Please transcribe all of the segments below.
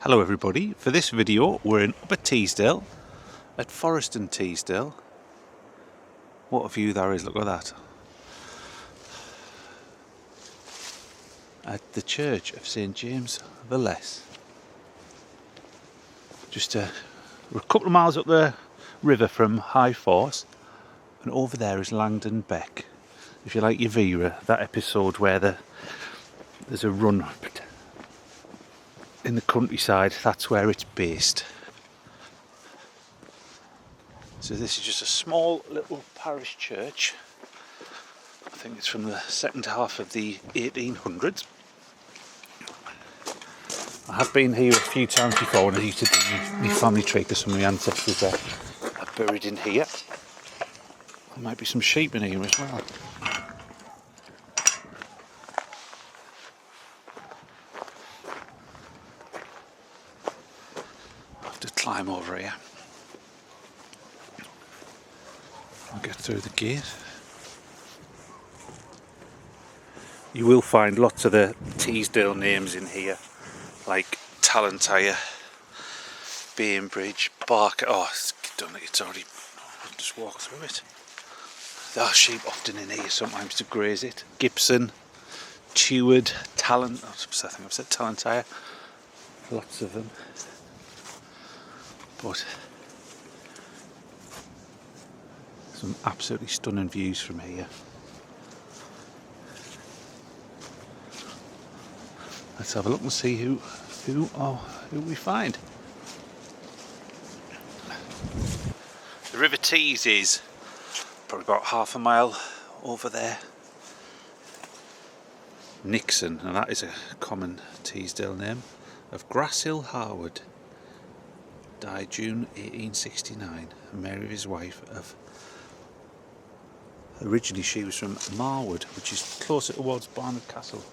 Hello everybody, for this video we're in Upper Teesdale at Forest and Teesdale. What a view there is, look at that. At the church of St James the Less. We're a couple of miles up the river from High Force, and over there is Langdon Beck. If you like your Vera, that episode where there's a run in the countryside, that's where it's based. So this is just a small little parish church. I think it's from the second half of the 1800s. I have been here a few times before when I used to do my family tree because some of my ancestors are buried in here. There might be some sheep in here as well. Climb over here. I'll get through the gate. You will find lots of the Teesdale names in here, like Tallentire, Bainbridge, Barker. Oh, it's already. I'll just walk through it. There are sheep often in here sometimes to graze it. Gibson, Teward, Talent. I think I've said Tallentire. Lots of them. But some absolutely stunning views from here. Let's have a look and see who we find. The River Tees is probably about half a mile over there. Nixon, and that is a common Teesdale name, of Grasshill Harwood. Died June 1869, and Mary, his wife, originally she was from Marwood, which is closer towards Barnard Castle,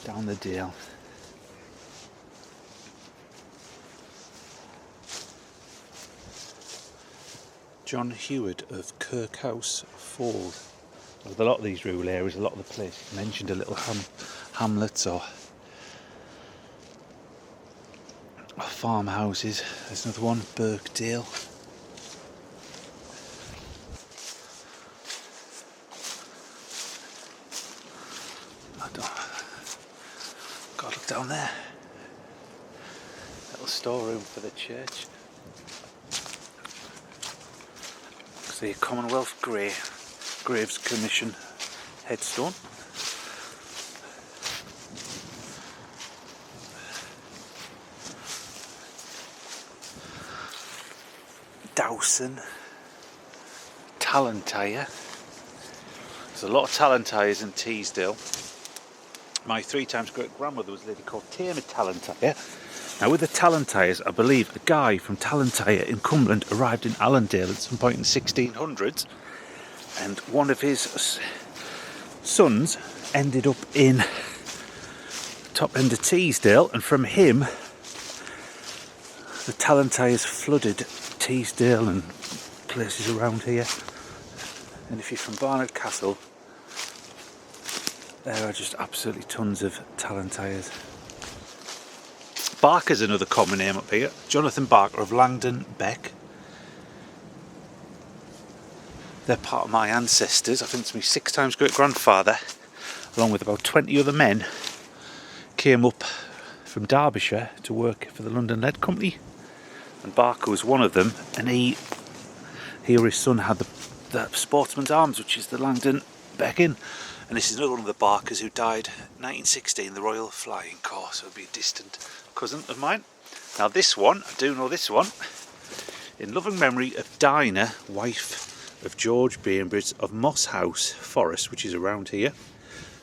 down the Dale. John Heward of Kirkhouse Fold. With a lot of these rural areas, a lot of the places mentioned, a little hamlets or farmhouses. There's another one, Birkdale. God, look down there. Little storeroom for the church. See a Commonwealth Graves Commission headstone. Dowson, Tallentire. There's a lot of Tallentires in Teesdale. My 3 times great grandmother was a lady called Tamar Tallentire. Now with the Tallentires, I believe a guy from Tallentire in Cumberland arrived in Allendale at some point in the 1600s, and one of his sons ended up in the top end of Teesdale, and from him the Tallentires flooded Teesdale and places around here. And if you're from Barnard Castle, there are just absolutely tons of Tallentires. Barker's another common name up here. Jonathan Barker of Langdon Beck. They're part of my ancestors. I think it's my 6 times great grandfather, along with about 20 other men, came up from Derbyshire to work for the London Lead Company. And Barker was one of them, and he or his son had the Sportsman's Arms, which is the Langdon Beck Inn. And this is another one of the Barkers who died in 1916, the Royal Flying Corps, so it'd be a distant cousin of mine. Now this one, I do know this one, in loving memory of Dinah, wife of George Bainbridge of Moss House Forest, which is around here.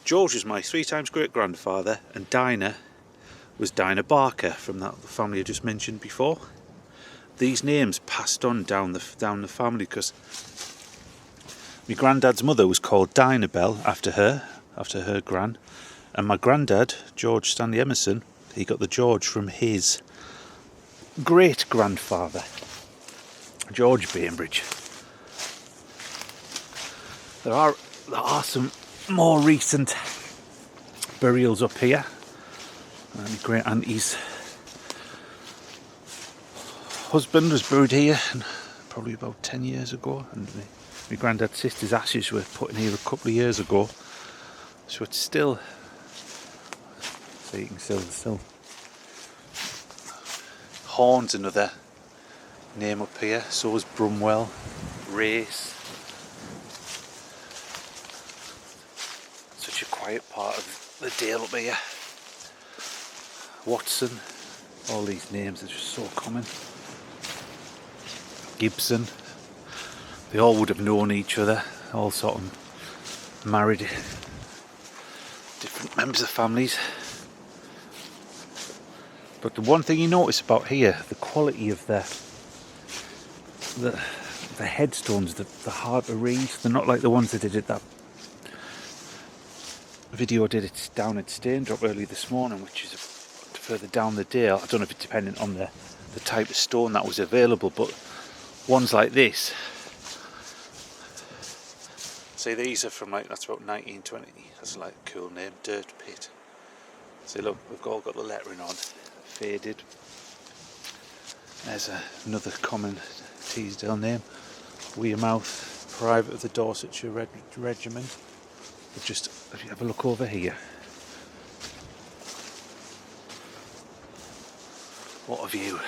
George was my 3 times great grandfather, and Dinah was Dinah Barker from that family I just mentioned before. These names passed on down the family because my granddad's mother was called Dinah Bell after her gran, and my granddad, George Stanley Emerson, he got the George from his great grandfather, George Bainbridge. There are some more recent burials up here. My great auntie's husband was buried here probably about 10 years ago, and my granddad's sister's ashes were put in here a couple of years ago. So it's still, so you can still Horn's another name up here, so is Brumwell, Race. Such a quiet part of the Dale up here. Watson, all these names are just so common. Gibson, they all would have known each other, all sort of married different members of families. But the one thing you notice about here, the quality of the headstones, they're hard to read. They're not like the ones that did that video I did it down at Staindrop early this morning, which is further down the Dale. I don't know if it's dependent on the type of stone that was available, but ones like this, see, these are from like, that's about 1920. That's like a cool name, Dirt Pit. See, look, we've all got the lettering on, faded. There's another common Teesdale name, Wearmouth, Private of the Dorsetshire Regiment. But just, if you have a look over here, what a view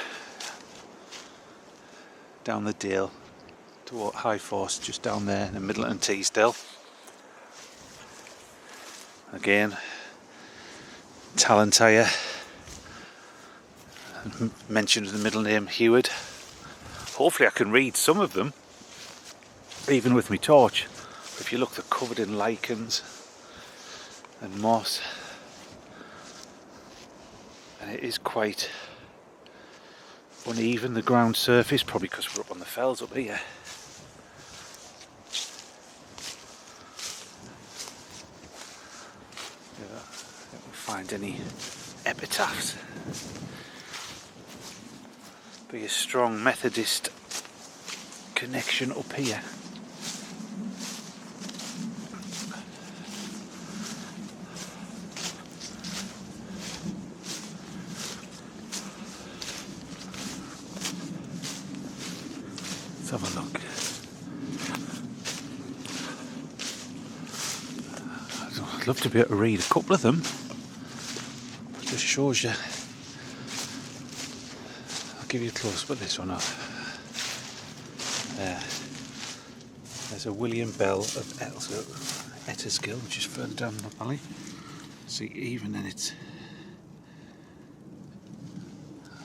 down the Dale to High Force, just down there in the middle and Teesdale. Again, Talentire, mentioned the middle name Heward. Hopefully I can read some of them, even with my torch. If you look, they're covered in lichens and moss, and it is quite uneven, the ground surface, probably because we're up on the fells up here. I don't find any epitaphs. Be a strong Methodist connection up here. Let's have a look. I'd love to be able to read a couple of them. It just shows you. I'll give you a close up this one up. There. There's a William Bell of Etterskill, which is further down the valley. See, even then it's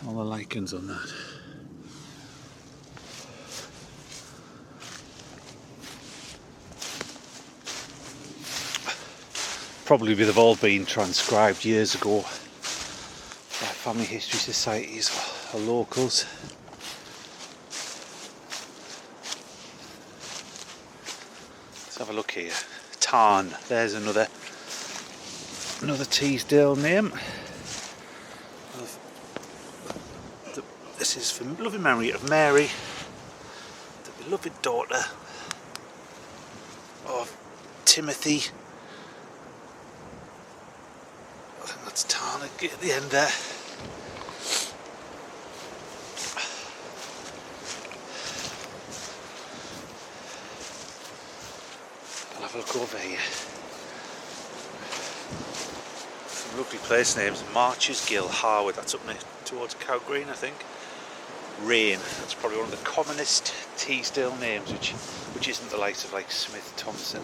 all the lichens on that. Probably they've all been transcribed years ago by family history societies or locals. Let's have a look here. Tarn, there's another Teesdale name. This is for loving memory of Mary, the beloved daughter of Timothy. I think that's Tarn at the end there. I'll have a look over here. Some lovely place names. Marches Gill, Harwood, that's up near towards Cow Green, I think. Rain, that's probably one of the commonest Teesdale names, which isn't the likes of like Smith, Thompson,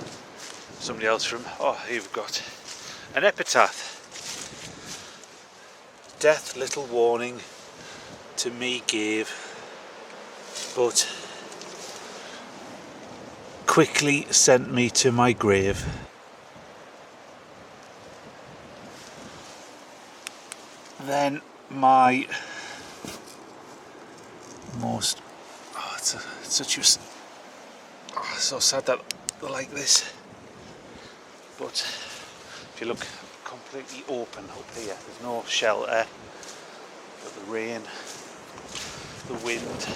somebody else from, oh, here we've got an epitaph. Death little warning to me gave, but quickly sent me to my grave. Then my most, it's so sad that they're like this, but if you look completely open up here, there's no shelter, but the rain, the wind.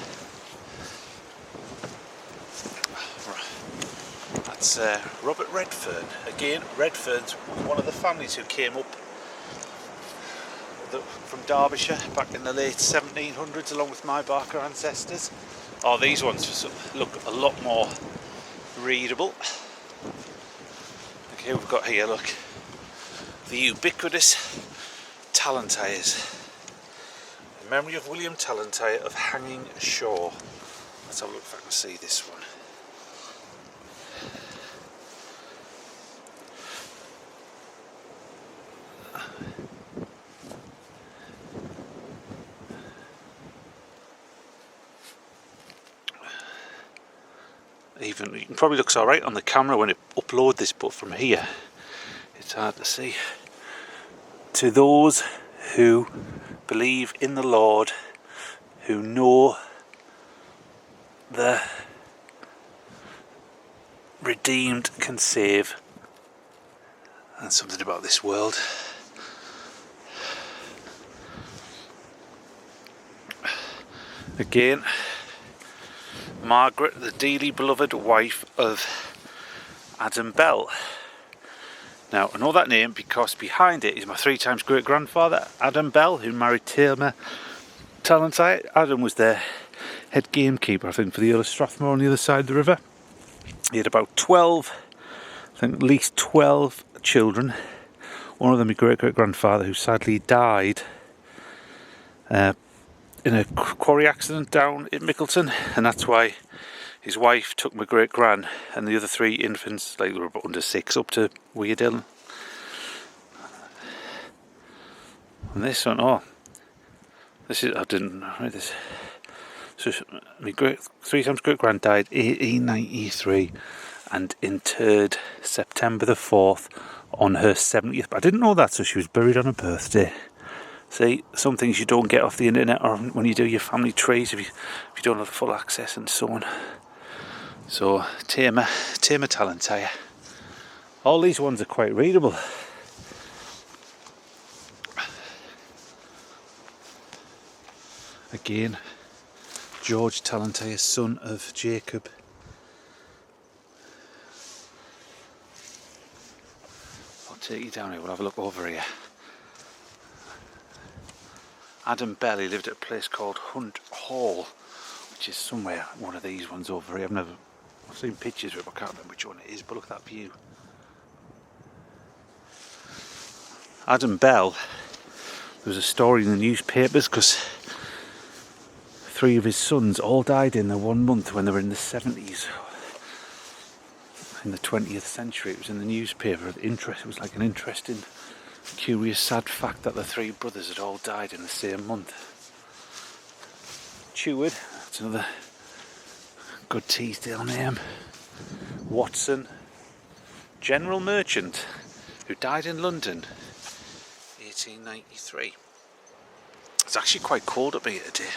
That's Robert Redfern. Again, Redfern's one of the families who came up from Derbyshire back in the late 1700s, along with my Barker ancestors. Oh, these ones look a lot more readable. Okay, we've got here, look, the ubiquitous Tallentires. In memory of William Tallentire of Hanging Shaw. Let's have a look if I can see this one. Even it probably looks alright on the camera when it upload this, but from here it's hard to see. To those who believe in the Lord, who know the redeemed can save, and something about this world. Again, Margaret, the dearly beloved wife of Adam Bell. Now, I know that name because behind it is my 3 times great grandfather, Adam Bell, who married Tamar Tallentire. Adam was their head gamekeeper, I think, for the Earl of Strathmore on the other side of the river. He had about 12, I think at least 12 children. One of them, my great great grandfather, who sadly died in a quarry accident down in Mickleton, and that's why his wife took my great gran and the other 3 infants, like they were under 6, up to Weardale. And this one, oh, this is, I didn't read this. So my 3 times great gran died 1893 and interred September the 4th on her 70th. But I didn't know that, so she was buried on her birthday. See, some things you don't get off the internet or when you do your family trees if you don't have full access and so on. So Tamar Tallentire. All these ones are quite readable. Again, George Tallentire, son of Jacob. I'll take you down here, we'll have a look over here. Adam Bell, he lived at a place called Hunt Hall, which is somewhere, one of these ones over here. I've seen pictures of it, but I can't remember which one it is, but look at that view. Adam Bell, there was a story in the newspapers because 3 of his sons all died in the 1 month when they were in the 70s. In the 20th century, it was in the newspaper. It was like an interesting, curious, sad fact that the 3 brothers had all died in the same month. Cheward, that's another good Teesdale name. Watson, general merchant, who died in London, 1893. It's actually quite cold up here today.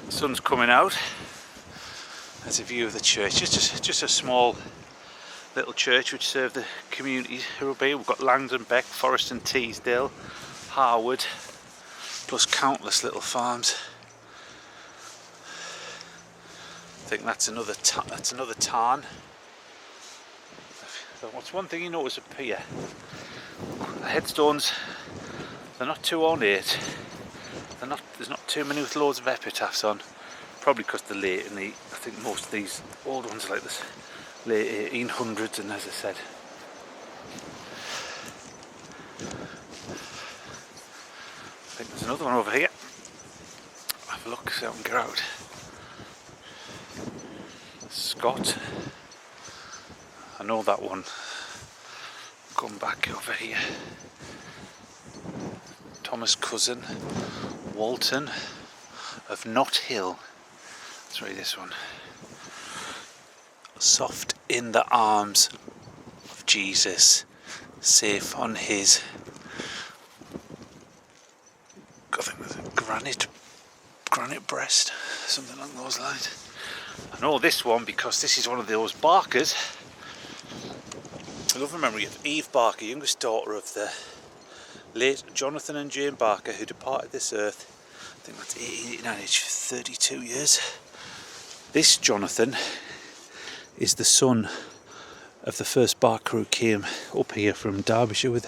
The sun's coming out. There's a view of the church. Just a small little church which served the community who will be. We've got Langdon, Beck, Forest and Teesdale, Harwood, plus countless little farms. I think that's another tarn. What's one thing you notice up here? The headstones, they're not too ornate. There's not too many with loads of epitaphs on. Probably because they're late, and I think most of these old ones are like this late 1800s, and as I said, I think there's another one over here. Have a look, see how I can get out. Scott. I know that one. Come back over here. Thomas Cousin. Walton of Knott Hill. Let's read this one. Soft in the arms of Jesus, safe on his granite breast, something along those lines. I know this one because this is one of those Barkers. I love the memory of Eve Barker, youngest daughter of the late Jonathan and Jane Barker, who departed this earth. I think that's 1889, aged 32 years. This Jonathan is the son of the first barker who came up here from Derbyshire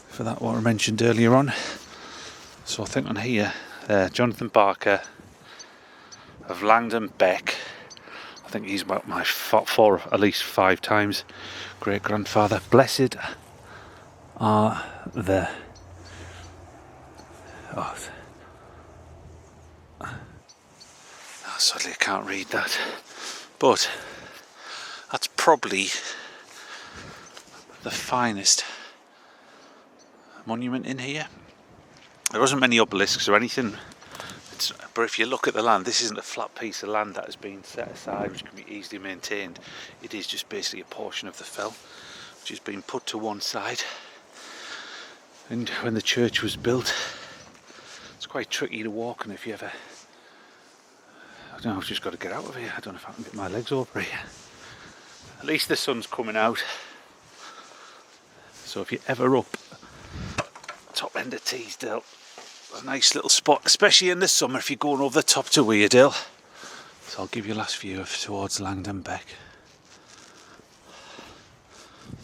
for that what I mentioned earlier on. So I think on here, Jonathan Barker of Langdon Beck. I think he's about my four at least 5 times great grandfather. Blessed are the sadly I can't read that, but that's probably the finest monument in here. There wasn't many obelisks or anything, but if you look at the land, this isn't a flat piece of land that has been set aside which can be easily maintained. It is just basically a portion of the fell which has been put to one side. And when the church was built, it's quite tricky to walk, and if you ever, I don't know, I've just got to get out of here. I don't know if I can get my legs over here. At least the sun's coming out, so if you're ever up top end of Teesdale, a nice little spot, especially in the summer if you're going over the top to Weardale. So I'll give you a last view towards Langdon Beck.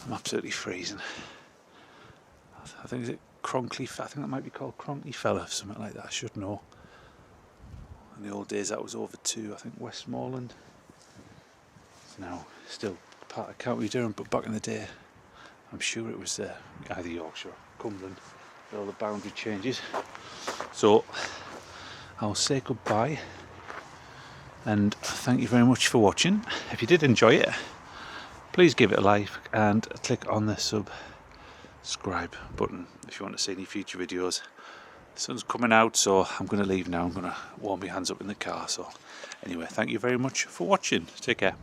I'm absolutely freezing. I think is it Cronkley? I think that might be called Cronkley Fell or something like that. I should know. In the old days that was over to, I think, Westmoreland. It's now still part of County Durham, but back in the day I'm sure it was either Yorkshire or Cumberland, all the boundary changes. So I'll say goodbye and thank you very much for watching. If you did enjoy it, please give it a like and click on the subscribe button if you want to see any future videos. The sun's coming out, so I'm going to leave now. I'm going to warm my hands up in the car. So anyway, thank you very much for watching. Take care.